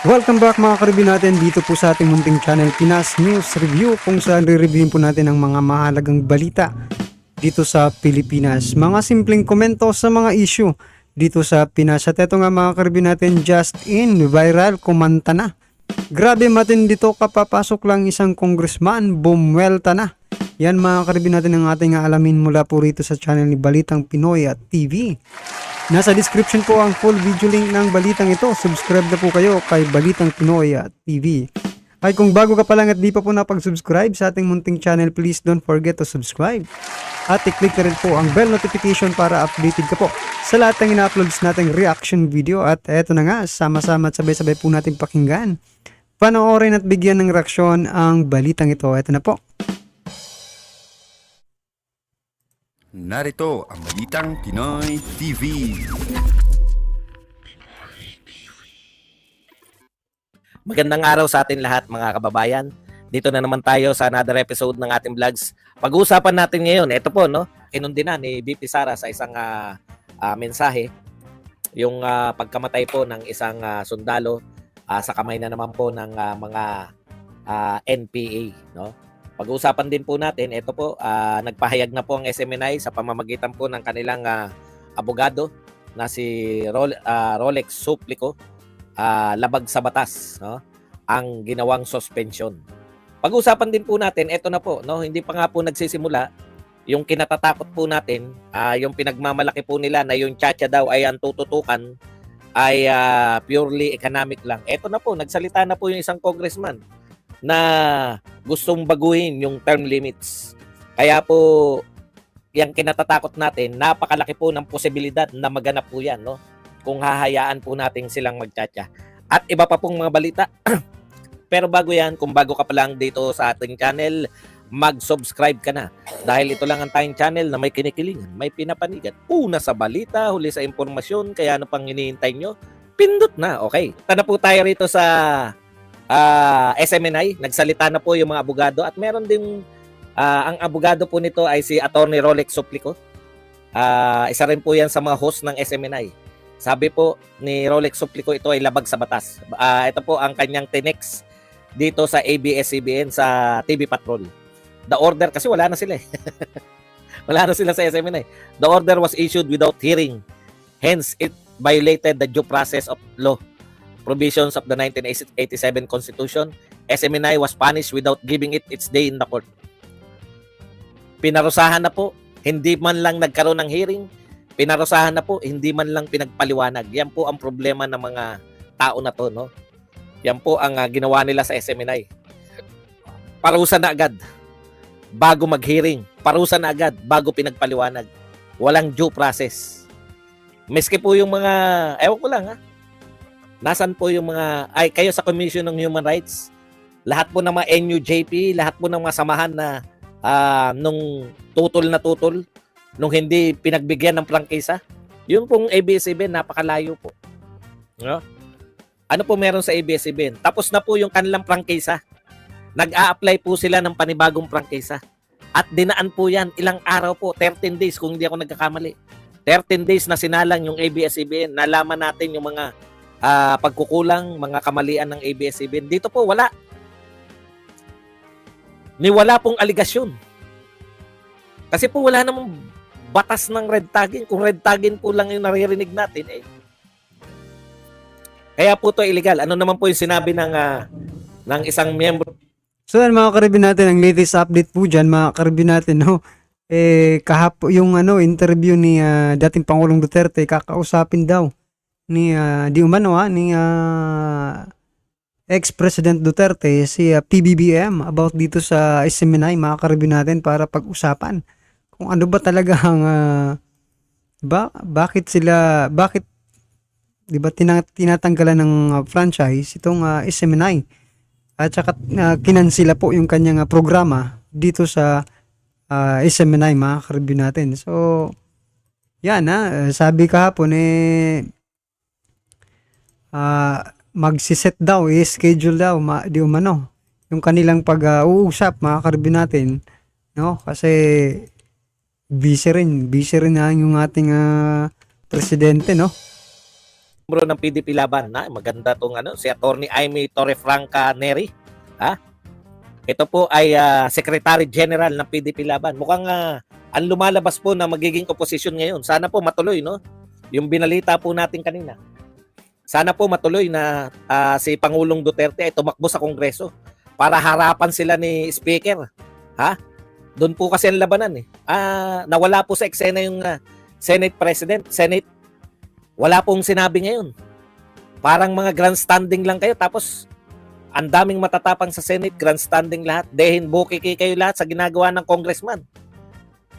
Welcome back mga karibin natin dito po sa ating munting channel Pinas News Review, kung saan re-reviewin po natin ang mga mahalagang balita dito sa Pilipinas. Mga simpleng komento sa mga issue dito sa Pinas. At eto nga mga karibin natin, just in, viral, kumanta na. Grabe matindi dito, kapapasok lang isang congressman, bumwelta na. Yan mga karibin natin ang ating alamin mula po rito sa channel ni Balitang Pinoy at TV. Nasa description po ang full video link ng balitang ito. Subscribe na po kayo kay Balitang Pinoy at TV. Ay kung bago ka pa lang at di pa po napag-subscribe sa ating munting channel, please don't forget to subscribe. At i-click na rin po ang bell notification para updated ka po sa lahat ng ina-uploads nating reaction video. At eto na nga, sama-sama at sabay-sabay po natin pakinggan, panoorin at bigyan ng reaksyon ang balitang ito. Eto na po. Narito ang Balitang Pinoy TV. Magandang araw sa atin lahat mga kababayan. Dito na naman tayo sa another episode ng ating vlogs. Pag-uusapan natin ngayon, ito po, no? Kinundi na ni VP Sara sa isang mensahe. Yung pagkamatay po ng isang sundalo sa kamay na naman po ng mga NPA, no? Pag-uusapan din po natin, ito po, nagpahayag na po ang SMNI sa pamamagitan po ng kanilang abogado na si Rolex Suplico, labag sa batas, no, ang ginawang suspension. Pag-uusapan din po natin, ito na po, no, hindi pa nga po nagsisimula yung kinatatakot po natin, yung pinagmamalaki po nila na yung tsa-tsa daw ay ang tututukan ay purely economic lang. Ito na po, nagsalita na po yung isang congressman na gustong baguhin yung term limits. Kaya po, yung kinatatakot natin, napakalaki po ng posibilidad na maganap po yan, no? Kung hahayaan po natin silang magtsatsa. At iba pa pong mga balita. Pero bago yan, kung bago ka pa lang dito sa ating channel, mag-subscribe ka na. Dahil ito lang ang tayong channel na may kinikilingan, may pinapanigan. Una sa balita, huli sa impormasyon, kaya ano pang hinihintay nyo? Pindot na, okay. Tana po tayo rito sa SMNI, nagsalita na po yung mga abogado at meron din ang abogado po nito ay si Attorney Rolex Suplico. Isa rin po yan sa mga host ng SMNI. Sabi po ni Rolex Suplico, ito ay labag sa batas. Ito po ang kanyang tinex dito sa ABS-CBN sa TV Patrol. The order, kasi wala na sila eh. Wala na sila sa SMNI. The order was issued without hearing. Hence, it violated the due process of law provisions of the 1987 Constitution. SMNI was punished without giving it its day in the court. Pinarusahan na po, hindi man lang nagkaroon ng hearing. Pinarusahan na po, hindi man lang pinagpaliwanag. Yan po ang problema ng mga tao na to, no? Yan po ang ginawa nila sa SMNI. Parusa na agad bago mag-hearing. Parusa na agad bago pinagpaliwanag. Walang due process. Miski po yung mga, ewan ko lang nasan po yung mga, kayo sa Commission ng Human Rights, lahat po ng mga NUJP, lahat po ng mga samahan na nung tutol na tutol, nung hindi pinagbigyan ng prangkisa, yung pong ABS-CBN, napakalayo po. No? Ano po meron sa ABS-CBN? Tapos na po yung kanilang prangkisa. Nag-a-apply po sila ng panibagong prangkisa. At dinaan po yan, ilang araw po, 13 days kung hindi ako nagkakamali. 13 days na sinalang yung ABS-CBN, nalaman natin yung mga pagkukulang, mga kamalian ng ABS-CBN. Dito po, wala. Wala pong aligasyon. Kasi po wala namang batas ng red tagging. Kung red tagging po lang yung naririnig natin, kaya po ito illegal. Ano naman po yung sinabi ng isang miyembro? So yan mga karibin natin, ang latest update po dyan mga karibin natin, no? Kahapon yung interview ni dating Pangulong Duterte, kakausapin daw ni ex-President Duterte si PBBM about dito sa SMNI mga karibin natin para pag-usapan kung ano ba talaga ang bakit di ba tinatanggalan ng franchise itong SMNI at saka kinansila po yung kanyang programa dito sa SMNI mga karibin natin. So yan sabi kahapon magsiset daw, schedule daw, di umano, yung kanilang pag-uusap, mga karibin natin, no? Kasi busy rin na yung ating presidente, no? Membro ng PDP Laban, na maganda tong si Attorney Amy Torrefranca Neri. Ha? Ito po ay Secretary General ng PDP Laban. Mukhang ang lumalabas po na magiging oposisyon ngayon. Sana po matuloy, no? Yung binalita po natin kanina. Sana po matuloy na si Pangulong Duterte ay tumakbo sa Kongreso para harapan sila ni Speaker. Ha? Doon po kasi ang labanan eh. Nawala po sa eksena yung Senate President, Senate. Wala pong sinabi ngayon. Parang mga grandstanding lang kayo tapos ang daming matatapang sa Senate, grandstanding lahat. Dehin bukiki kayo lahat sa ginagawa ng congressman.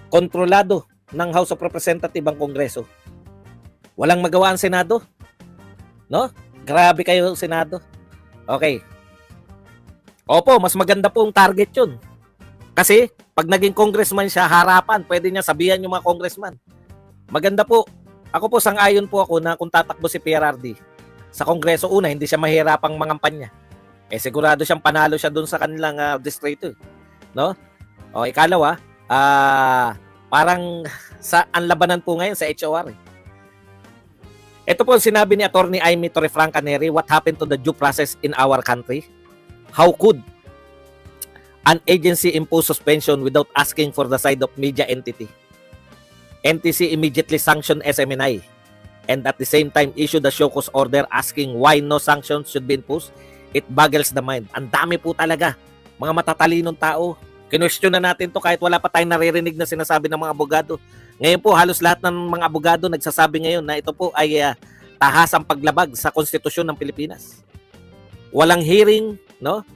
Kontrolado ng House of Representatives ang Kongreso. Walang magawa ang Senado. No? Grabe kayo Senado. Okay. Opo, mas maganda po ang target yun. Kasi pag naging congressman siya, harapan, pwede niya sabihan yung mga congressman. Maganda po. Ako po, sang-ayon po ako na kung tatakbo si PRRD sa Kongreso, una, hindi siya mahirapang mangampanya. Sigurado siyang panalo siya doon sa kanilang distrito. No? O, ikalawa, parang ang labanan po ngayon sa HOR. Ito po sinabi ni Attorney Amy Torrefranca Neri, what happened to the due process in our country? How could an agency impose suspension without asking for the side of media entity? NTC immediately sanctioned SMNI and at the same time issued a show cause order asking why no sanctions should be imposed. It boggles the mind. Ang dami po talaga. Mga matatalinong tao. Kinwestiyon na natin to kahit wala pa tayong naririnig na sinasabi ng mga abogado. Ngayon po, halos lahat ng mga abogado nagsasabi ngayon na ito po ay tahasang paglabag sa konstitusyon ng Pilipinas. Walang hearing, no?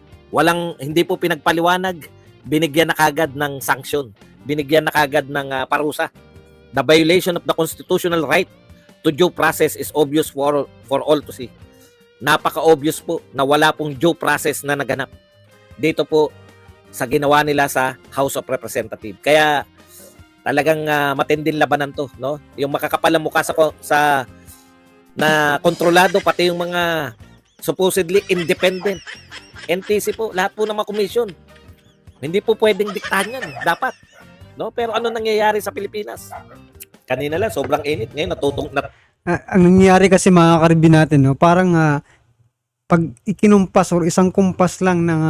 Hindi po pinagpaliwanag. Binigyan na kagad ng sanction. Binigyan na kagad ng parusa. The violation of the constitutional right to due process is obvious for all to see. Napaka-obvious po na wala pong due process na naganap dito po sa ginawa nila sa House of Representatives. Kaya talagang matinding labanan to, no? Yung makakapalang mukha sa na kontrolado pati yung mga supposedly independent NTC po, lahat po ng mga komisyon. Hindi po pwedeng diktahan yan, dapat. No? Pero ano nangyayari sa Pilipinas? Kanina lang, sobrang init. Ngayon, Ang nangyayari kasi mga karibin natin, no, parang pag ikinumpas or isang kumpas lang ng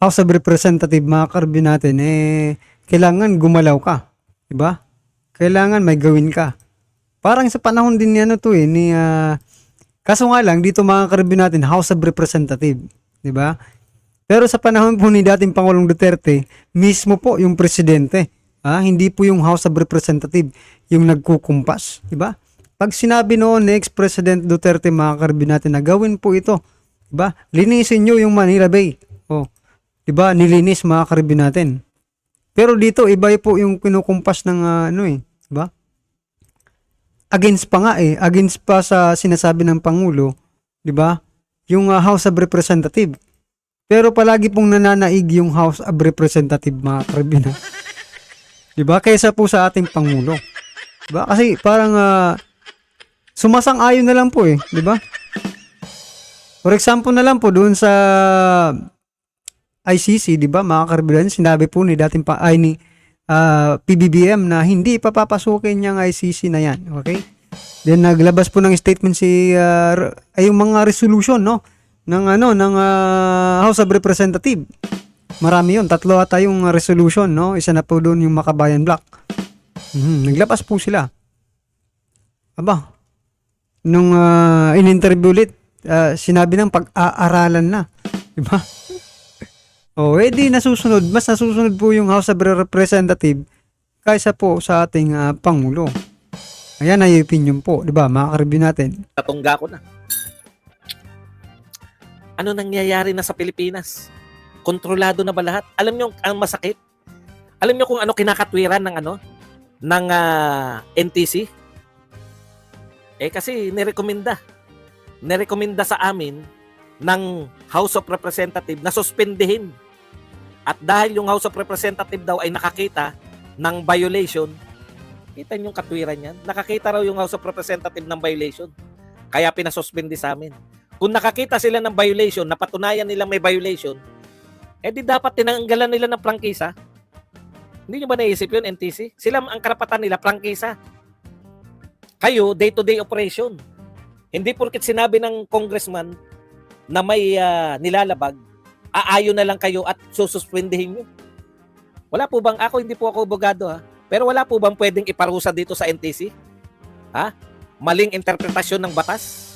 House of Representatives, mga karibin natin, kailangan gumalaw ka. Diba? Kailangan may gawin ka. Parang sa panahon din niya kaso nga lang, dito mga karibin natin, House of Representatives. Diba? Pero sa panahon po ni dating Pangulong Duterte, mismo po yung presidente, hindi po yung House of Representatives yung nagkukumpas, di ba? Pag sinabi noon ni ex-President Duterte, mga karibin natin, na gawin po ito, di ba? Linisin nyo yung Manila Bay. Di ba? Nilinis mga karibin natin. Pero dito, iba po yung kinukumpas ng di ba? Against pa nga against pa sa sinasabi ng Pangulo, di ba? Yung House of Representatives. Pero palagi pong nananaig yung House of Representatives, mga karibin. Diba? Kaysa po sa ating Pangulo. Diba? Kasi parang sumasang-ayon na lang po diba? For example na lang po doon sa ICC, diba? Mga karibin, sinabi po ni dating ni PBBM na hindi papapasukin niyang ICC na yan. Okay? Then naglabas po ng statement yung mga resolution, no? ng House of Representatives. Marami yun. 3 ata yung resolution, no? Isa na po doon yung Makabayan Block. Naglabas po sila. Aba, nung in-interview ulit, sinabi ng pag-aaralan na. Diba? Di nasusunod. Mas nasusunod po yung House of Representatives kaysa po sa ating Pangulo. Ayan ay opinion po. Diba? Makakareview natin. Tatungga ko na. Ano nangyayari na sa Pilipinas? Kontrolado na ba lahat? Alam niyo ang masakit? Alam niyo kung ano kinakatwiran ng NTC? Kasi nirekomenda sa amin ng House of Representatives na suspendihin. At dahil yung House of Representatives daw ay nakakita ng violation, kita niyo yung katwiran yan? Nakakita raw yung House of Representatives ng violation. Kaya pinasuspindi sa amin. Kung nakakita sila ng violation, napatunayan nilang may violation, di dapat tinanggalan nila ng prangkisa. Hindi nyo ba naisip yun, NTC? Sila ang karapatan nila, prangkisa. Kayo, day-to-day operation. Hindi porket sinabi ng congressman na may nilalabag, aayon na lang kayo at sususpindihin nyo. Wala po bang, hindi po ako abogado pero wala po bang pwedeng iparusa dito sa NTC? Maling interpretasyon ng batas?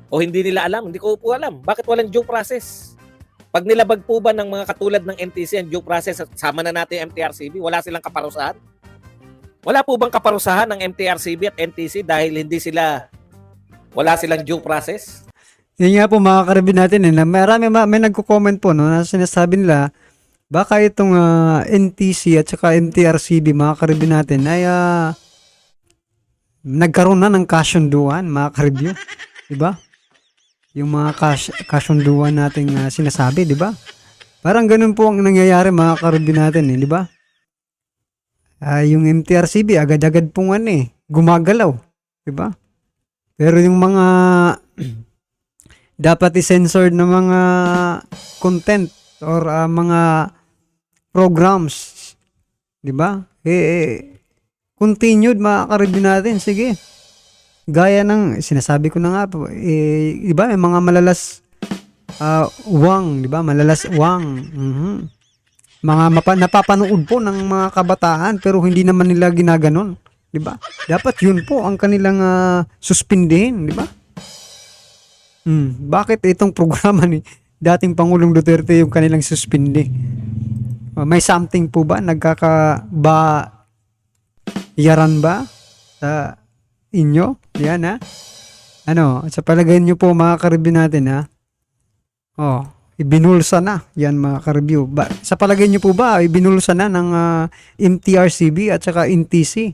O hindi nila alam? Hindi ko po alam. Bakit walang due process? Pag nilabag po ba ng mga katulad ng NTC ang due process at sama na natin yung MTRCB, wala silang kaparusahan? Wala po bang kaparusahan ng MTRCB at NTC dahil wala silang due process? Yun nga po mga karibin natin na may nagko-comment po no, na sinasabi nila baka itong NTC at saka MTRCB mga karibin natin ay nagkaroon na ng kasunduan mga karibyo. Diba? Yung mga kasunduan nating sinasabi, di ba? Parang ganun po ang nangyayari mga karibin natin, di ba? Yung MTRCB agad-agad pong gumagalaw, di ba? Pero yung mga dapat i-censored na mga content or mga programs, di ba? Continued mga karibin natin, sige. Gaya ng sinasabi ko na nga po, di ba may mga malalas wang, di ba? Malalas wang. Mga napapanood po ng mga kabataan pero hindi naman nila ginaganon, di ba? Dapat yun po ang kanilang suspindihin, di ba? Bakit itong programa ni dating Pangulong Duterte yung kanilang suspindi? May something po ba yaran ba sa inyo? Yan sa palagay nyo po mga karibyo natin ibinulsa na yan mga karibyo. Sa palagay nyo po ba ibinulsa na ng MTRCB at saka NTC?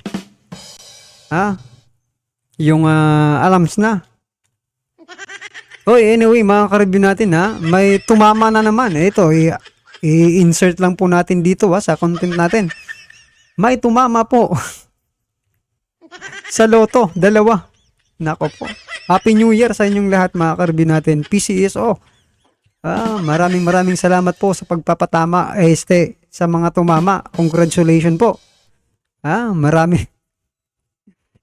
Yung alams na. Anyway mga karibyo natin may tumama na naman. Ito i-insert lang po natin dito sa content natin. May tumama po sa loto, 2. Nako po. Happy New Year sa inyong lahat mga karbi natin. PCSO. Maraming salamat po sa pagpapatama sa mga tumama. Congratulations po. Marami.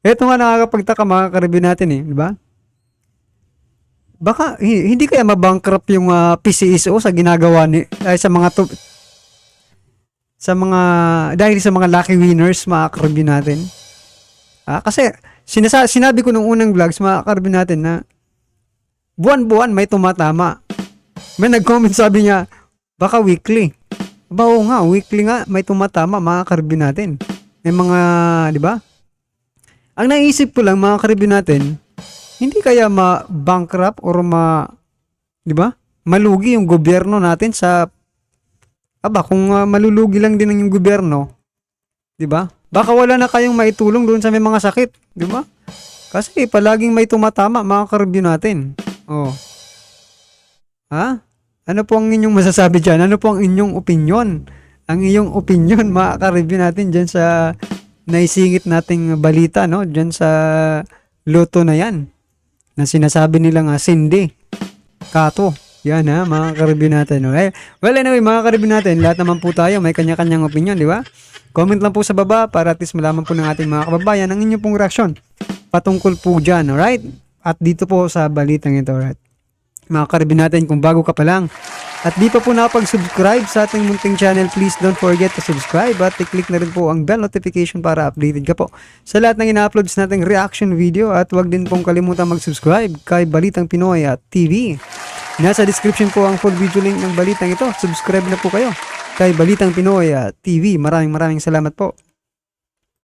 Ito nga nakakapagtaka mga karbi natin di ba? Baka hindi kaya mabankrupt yung PCSO sa ginagawa dahil sa mga lucky winners mga karbi natin. Kasi sinabi ko nung unang vlogs mga karbi natin na buwan-buwan may tumatama. May nag-comment sabi niya baka weekly. Oo nga, weekly nga may tumatama mga karbi natin. May mga, di ba? Ang naisip ko lang mga karbi natin, hindi kaya ma-bankrupt or di ba? Malugi yung gobyerno natin kung malulugi lang din yung gobyerno, di ba? Baka wala na kayong maitulong doon sa may mga sakit, di ba? Kasi palaging may tumatama mga karibyo natin. Ano po ang inyong masasabi dyan? Ano po ang inyong opinion? Ang iyong opinion mga karibyo natin dyan sa naisingit nating balita, no? Dyan sa loto na yan. Na sinasabi nilang Cindy Kato. Yan mga karibyo natin. Well anyway mga karibyo natin, lahat naman po tayo may kanya-kanyang opinion, di ba? Comment lang po sa baba para at least malaman po ng ating mga kababayan ang inyong pong reaksyon patungkol po dyan, alright? At dito po sa balitang ito, alright? Mga karibyo natin, kung bago ka pa lang at di pa po nakapag-subscribe sa ating munting channel, please don't forget to subscribe at i-click na rin po ang bell notification para updated ka po sa lahat ng ina-uploads nating reaction video at wag din pong kalimutan mag-subscribe kay Balitang Pinoy at TV. Nasa description po ang full video link ng balitang ito. Subscribe na po kayo kay Balitang Pinoy TV. Maraming salamat po.